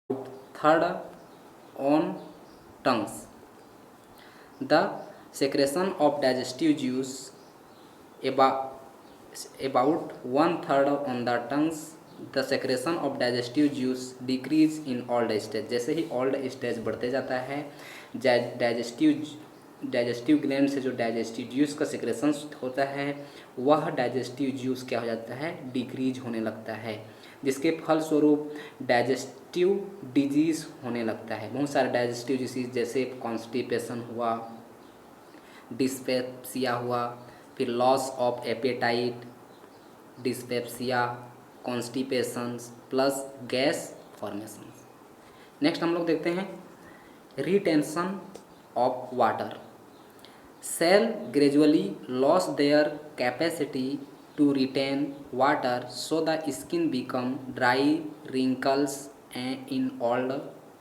Third, on tongues. The secretion of digestive juice about one third on the tongues. The secretion of digestive juice decrease in old stage. जैसे ही old stage बढ़ते जाता है, digestive gland से जो digestive juice का secretion होता है वह डाइजेस्टिव जूस क्या हो जाता है, डिक्रीज होने लगता है, जिसके फलस्वरूप डाइजेस्टिव डिजीज़ होने लगता है। बहुत सारे डाइजेस्टिव डिजीज जैसे कॉन्स्टिपेशन हुआ, डिस्पेप्सिया हुआ, फिर loss of appetite, dyspepsia, constipations plus gas formation. Next हम लोग देखते हैं retention of water. Cell gradually loss their capacity to retain water, so the skin become dry, wrinkles and in old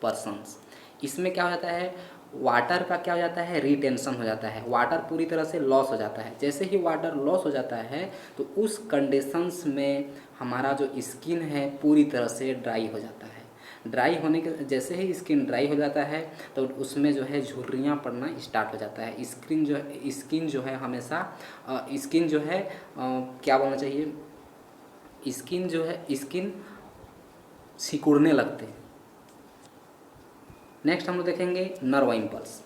persons. इसमें क्या हो जाता है, वाटर का क्या हो जाता है, रिटेंशन हो जाता है, वाटर पूरी तरह से लॉस हो जाता है। जैसे ही वाटर लॉस हो जाता है तो उस कंडीशंस में हमारा जो स्किन है पूरी तरह से ड्राई हो जाता है। ड्राई होने के जैसे ही स्किन ड्राई हो जाता है तो उसमें जो है झुर्रियाँ पड़ना स्टार्ट हो जाता है। स्किन जो है हमेशा स्किन जो है क्या बोलना चाहिए, स्किन सिकुड़ने लगते हैं। नेक्स्ट हम लोग देखेंगे nerve impulse.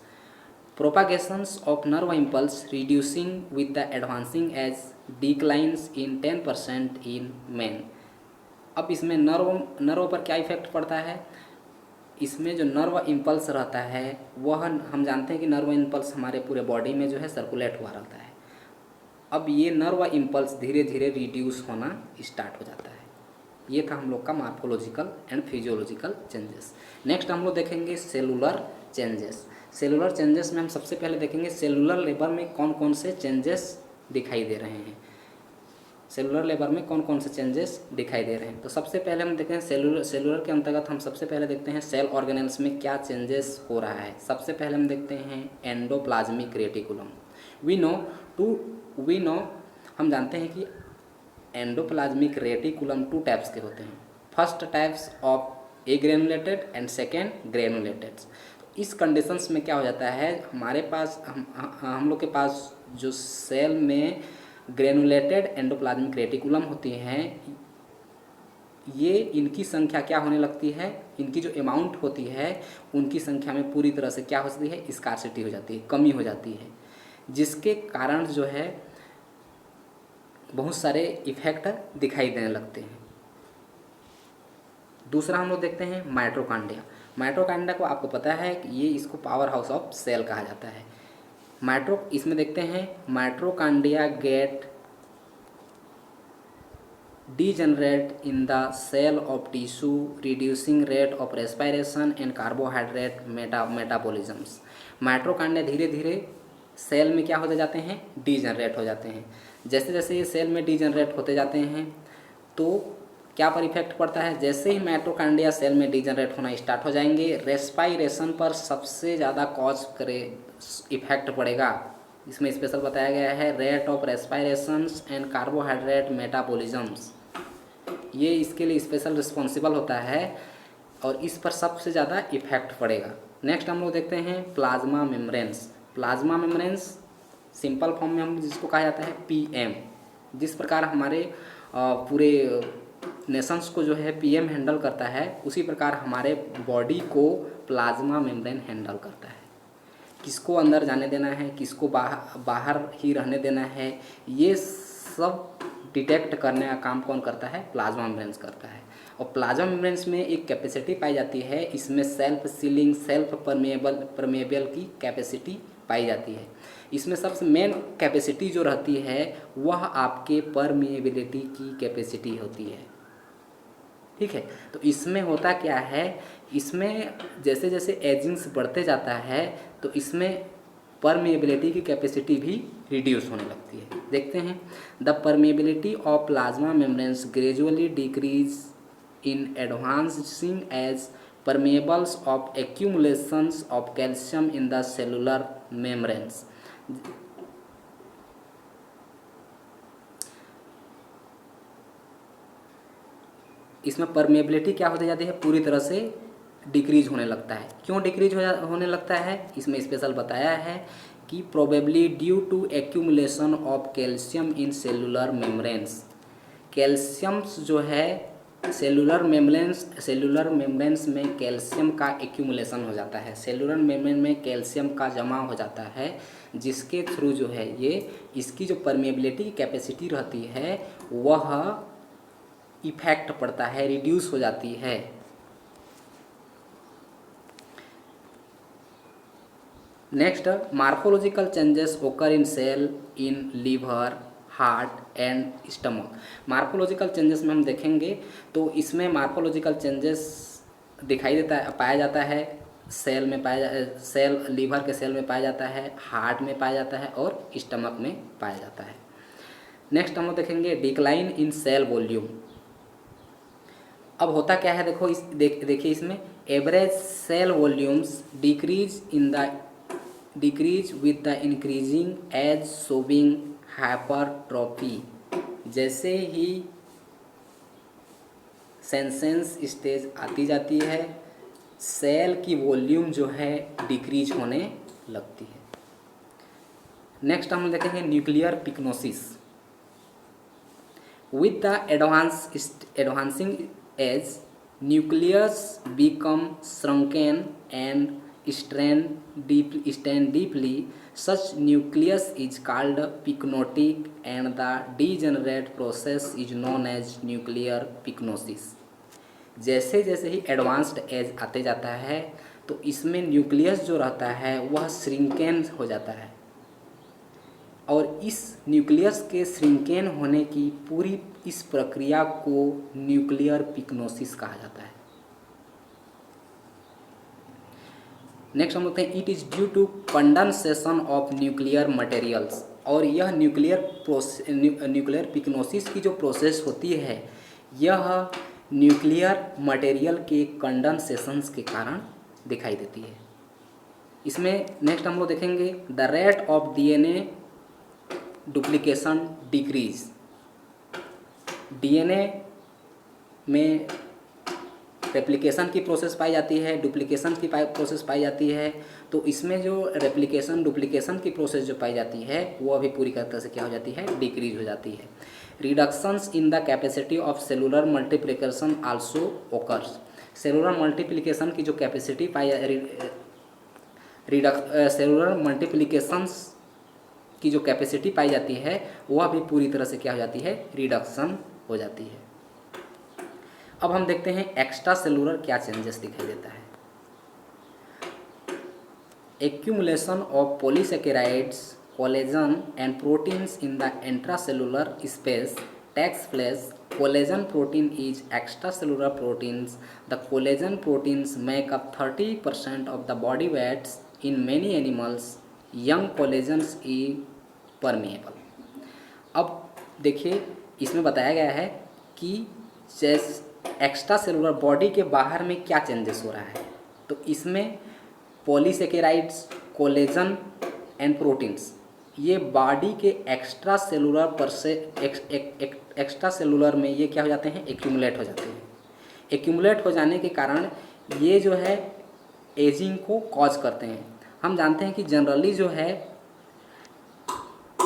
Propagations of nerve impulse reducing with the advancing age, declines in 10% in man. अब इसमें नर्व पर क्या इफेक्ट पड़ता है, इसमें जो नर्व इम्पल्स रहता है वह हम जानते हैं कि नर्व इम्पल्स हमारे पूरे बॉडी में जो है सर्कुलेट हुआ रहता है। अब ये नर्व इम्पल्स धीरे धीरे रिड्यूस होना स्टार्ट हो जाता है। ये था हम लोग का morphological and physiological changes. Next हम लोग देखेंगे सेलुलर चेंजेस। सेलुलर चेंजेस में हम सबसे पहले देखेंगे सेलुलर लेवल में कौन कौन से चेंजेस दिखाई दे रहे हैं। सेलुलर लेवल में कौन कौन से चेंजेस दिखाई दे रहे हैं, तो सबसे पहले हम देखते हैं सेलुलर के अंतर्गत हम सबसे पहले देखते हैं सेल ऑर्गेनेल्स में क्या चेंजेस हो रहा है। सबसे पहले हम देखते हैं एंडोप्लाज्मिक रेटिकुलम। वी नो हम जानते हैं कि एंडोप्लाज्मिक रेटिकुलम 2 टाइप्स के होते हैं। First types of A granulated and second granulated. तो इस कंडीशंस में क्या हो जाता है, हमारे पास हम लोग के पास जो सेल में ग्रेनुलेटेड एंडोप्लाज्मिक रेटिकुलम होती हैं, ये इनकी संख्या क्या होने लगती है, इनकी जो अमाउंट होती है उनकी संख्या में पूरी तरह से क्या हो जाती है, स्कार्सिटी हो जाती है, कमी हो जाती है, जिसके कारण जो है बहुत सारे इफेक्ट दिखाई देने लगते हैं। दूसरा हम लोग देखते हैं माइटोकॉन्ड्रिया। माइटोकॉन्ड्रिया को आपको पता है कि ये इसको पावर हाउस ऑफ सेल कहा जाता है। इसमें देखते हैं mitochondria get degenerate in the cell of tissue, reducing rate of respiration and carbohydrate metabolisms। Mitochondria धीरे धीरे सेल में क्या होते जाते हैं, डीजनरेट हो जाते हैं। जैसे जैसे ये सेल में डीजनरेट होते जाते हैं तो क्या पर इफेक्ट पड़ता है, जैसे ही माइटोकॉन्ड्रिया सेल में डीजनरेट होना स्टार्ट हो जाएंगे, रेस्पायरेशन पर सबसे ज़्यादा कॉज करे इफेक्ट पड़ेगा। इसमें स्पेशल बताया गया है rate of रेस्पायरेशंस and carbohydrate metabolisms, ये इसके लिए स्पेशल रिस्पॉन्सिबल होता है और इस पर सबसे ज़्यादा इफेक्ट पड़ेगा। नेक्स्ट हम लोग देखते हैं plasma membranes. Plasma membranes simple form में हम जिसको कहा जाता है पीएम। जिस प्रकार हमारे पूरे नेशंस को जो है पीएम हैंडल करता है, उसी प्रकार हमारे बॉडी को प्लाज्मा मेम्ब्रेन हैंडल करता है। किसको अंदर जाने देना है, किसको बाहर ही रहने देना है, ये सब डिटेक्ट करने का काम कौन करता है, प्लाज्मा मेम्ब्रेन्स करता है। और प्लाज्मा मेम्ब्रेन्स में एक कैपेसिटी पाई जाती है, इसमें सेल्फ सीलिंग, सेल्फ परमेबल की कैपेसिटी पाई जाती है। इसमें सबसे मेन कैपेसिटी जो रहती है वह आपके परमेबिलिटी की कैपेसिटी होती है। ठीक है, तो इसमें होता क्या है, इसमें जैसे जैसे एजिंग्स बढ़ते जाता है तो इसमें परमेबिलिटी की कैपेसिटी भी रिड्यूस होने लगती है। देखते हैं the permeability of plasma membranes gradually decrease in advancing as permeables of accumulations of calcium in the cellular membranes। इसमें परमेबिलिटी क्या होती जाती है, पूरी तरह से डिक्रीज होने लगता है। क्यों डिक्रीज होने लगता है, इसमें स्पेशल बताया है कि probably due to accumulation of calcium in cellular membranes. Calciums जो है सेलुलर मेम्ब्रेन्स में कैल्शियम का एक्यूमुलेशन हो जाता है, सेलुलर मेम्ब्रेन में कैल्शियम का जमा हो जाता है, जिसके थ्रू जो है ये इसकी जो परमेबिलिटी कैपेसिटी रहती है वह इफेक्ट पड़ता है, रिड्यूस हो जाती है। Next, morphological changes occur in cell in liver, heart and stomach. Morphological changes में हम देखेंगे तो इसमें मार्फोलॉजिकल चेंजेस दिखाई देता है, पाया जाता है सेल में, सेल लीवर के सेल में पाया जाता है, हार्ट में पाया जाता है और स्टमक में पाया जाता है। नेक्स्ट हम लोग देखेंगे डिक्लाइन इन सेल वॉल्यूम। अब होता क्या है, देखो देखिए इसमें average cell volumes decrease with the increasing age showing hypertrophy. जैसे ही सेंसेंस स्टेज आती जाती है सेल की वॉल्यूम जो है डिक्रीज होने लगती है। नेक्स्ट हम देखेंगे nuclear pyknosis. With the advancing age nucleus become shrunken and stand deeply. Such nucleus is called pycnotic and the degenerate process is known as nuclear pycnosis. जैसे जैसे ही एडवांस्ड एज आते जाता है तो इसमें न्यूक्लियस जो रहता है वह श्रिंकेन हो जाता है और इस न्यूक्लियस के श्रिंकेन होने की पूरी इस प्रक्रिया को न्यूक्लियर पिक्नोसिस कहा जाता है। नेक्स्ट हम बोलते हैं it is due to condensation of nuclear materials. और यह न्यूक्लियर पिक्नोसिस की जो प्रोसेस होती है यह न्यूक्लियर मटेरियल के कंडेंसेशंस के कारण दिखाई देती है। इसमें नेक्स्ट हम लोग देखेंगे the rate of DNA duplication decrease. DNA में रेप्लिकेशन की प्रोसेस पाई जाती है, डुप्लीकेशन की प्रोसेस पाई जाती है, तो इसमें जो रेप्लिकेशन डुप्लीकेशन की प्रोसेस जो पाई जाती है वो अभी पूरी तरह से क्या हो जाती है, डिक्रीज हो जाती है। Reductions in the capacity of cellular multiplication also occurs. Cellular multiplication की जो कैपेसिटी सेलुलर मल्टीप्लिकेशंस की जो कैपेसिटी पाई जाती है वह भी पूरी तरह से क्या हो जाती है, रिडक्शन हो जाती है। अब हम देखते हैं एक्स्ट्रा सेलुलर क्या चेंजेस दिखाई देता है। Accumulation of polysaccharides, collagen and proteins in the intracellular space takes place. Collagen protein is extra cellular proteins. The collagen proteins make up 30% of the body weights in many animals. Young collagens is permeable. अब देखिए इसमें बताया गया है कि extra cellular body के बाहर में क्या चेंजेस हो रहा है, तो इसमें पॉलीसेकेराइड्स, कोलेजन एंड प्रोटीन्स ये बॉडी के एक्स्ट्रा सेलुलर में ये क्या हो जाते हैं, एक्यूमुलेट हो जाते हैं। एक्यूमुलेट हो जाने के कारण ये जो है एजिंग को कॉज करते हैं। हम जानते हैं कि जनरली जो है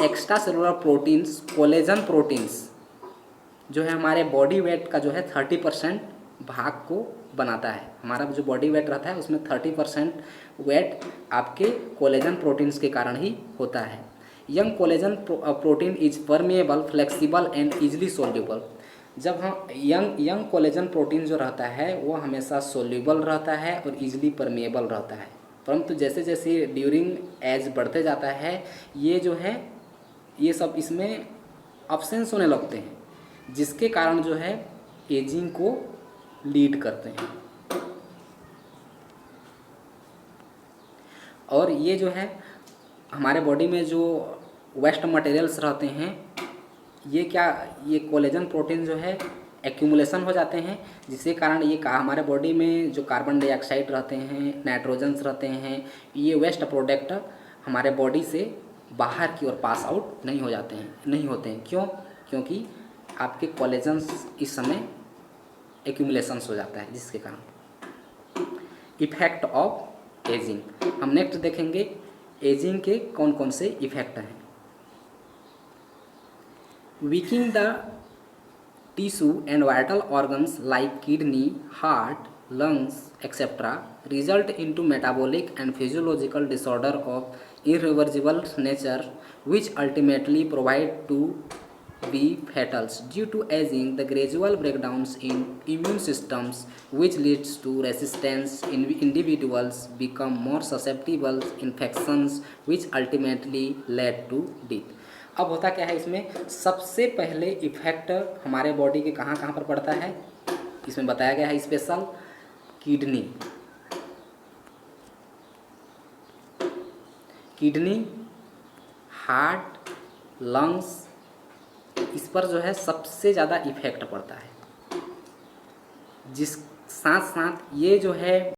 extra cellular proteins, collagen proteins जो है हमारे बॉडी वेट का जो है 30% भाग को बनाता है। हमारा जो बॉडी वेट रहता है उसमें 30% वेट आपके कोलेजन प्रोटीन्स के कारण ही होता है। Young collagen protein is permeable, flexible and easily soluble. जब हम यंग कोलेजन प्रोटीन जो रहता है वो हमेशा सोल्यूबल रहता है और इजली परमेएबल रहता है, परंतु जैसे जैसे ड्यूरिंग एज बढ़ते जाता है ये जो है ये सब इसमें अब्सेंस होने लगते हैं, जिसके कारण जो है एजिंग को लीड करते हैं। और ये जो है हमारे बॉडी में जो वेस्ट मटेरियल्स रहते हैं ये कोलेजन प्रोटीन जो है एक्यूमुलेशन हो जाते हैं, जिसके कारण ये हमारे बॉडी में जो कार्बन डाइऑक्साइड रहते हैं, नाइट्रोजन्स रहते हैं, ये वेस्ट प्रोडक्ट हमारे बॉडी से बाहर की ओर पास आउट नहीं होते हैं। क्यों? क्योंकि आपके कोलेजन्स इस समय एक्यूमुलेशंस हो जाता है, जिसके कारण इफेक्ट ऑफ एजिंग। हम नेक्स्ट देखेंगे एजिंग के कौन कौन से इफेक्ट हैं। Weakening the tissue and vital organs like kidney, heart, lungs, etc. result into metabolic and physiological disorder of irreversible nature, which ultimately provide to be fatal. Due to aging, the gradual breakdowns in immune systems, which leads to resistance, individuals become more susceptible infections, which ultimately led to death. अब होता क्या है इसमें, सबसे पहले effect हमारे body के कहाँ कहाँ पर पड़ता है, इसमें बताया गया है स्पेशल किडनी, हार्ट, लंग्स, इस पर जो है सबसे ज़्यादा इफेक्ट पड़ता है। जिस साथ साथ ये जो है